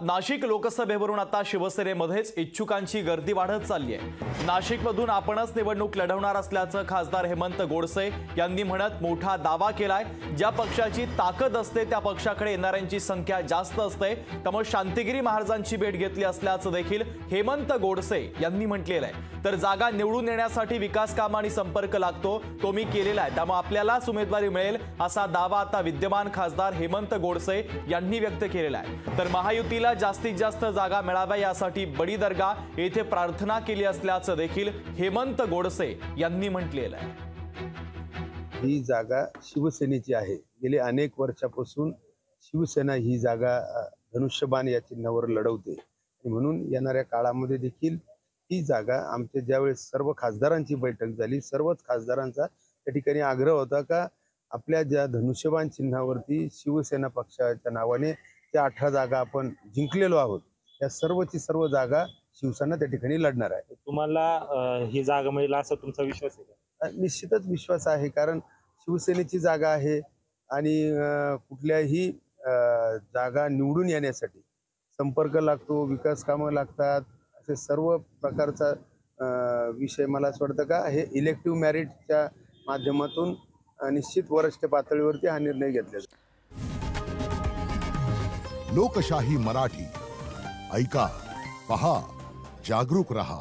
नाशिक लोकसभेवरून आता शिवसेनेमध्येच इच्छुकांची गर्दी वाढत चालली आहे। नाशिकमधून आपणच निवडणूक लढवणार असल्याचं खासदार हेमंत गोडसे यांनी म्हणत मोठा दावा केलाय। ज्या पक्षाची ताकद असते त्या पक्षाकडे येणाऱ्यांची संख्या जास्त असते, त्यामुळे शांतिगिरी महाराजांची भेट घेतली असल्याचं देखील हेमंत गोडसे यांनी म्हटलेलं आहे। तर जागा निवडून येण्यासाठी विकास काम आणि संपर्क लागतो, तो मी केलेला आहे, त्यामुळे आपल्यालाच उमेदवारी मिळेल असा दावा आता विद्यमान खासदार हेमंत गोडसे यांनी व्यक्त केलेला आहे। तर महायुतीला जास्तीत जास्त जागा मिळाव्या यासाठी बडी दरगाह येथे प्रार्थना केली असल्याचं देखील हेमंत गोडसे यांनी म्हटलेलं आहे। ही जागा शिवसेनेची आहे। गेले अनेक वर्षापासून शिवसेना ही जागा धनुष्यबाण या चिन्हावर लढवते, म्हणून येणाऱ्या काळामध्ये देखील ही जागा आमच्या ज्यावेळेस सर्व खासदारांची बैठक झाली, सर्वच खासदारांचा त्या ठिकाणी आग्रह होता का आपल्या ज्या धनुष्यबाण चिन्हावरती शिवसेना पक्षाच्या नावाने त्या 18 जागा आपण जिंकलेलो आहोत, या सर्वची सर्व जागा शिवसेना त्या ठिकाणी लढणार आहे। तुम्हाला ही जागा मिळेल असा तुमचा विश्वास आहे का? निश्चितच विश्वास आहे, कारण शिवसेनेची जागा आहे आणि कुठल्याही जागा निवडून येण्यासाठी संपर्क लागतो, विकास कामं लागतात, असे सर्व प्रकारचा विषय मला असं वाटतं का हे इलेक्टिव्ह मेरिटच्या माध्यमातून निश्चित वरिष्ठ पातळीवरती हा निर्णय घेतला जातो। लोकशाही मराठी ऐका, पहा, जागरूक रहा।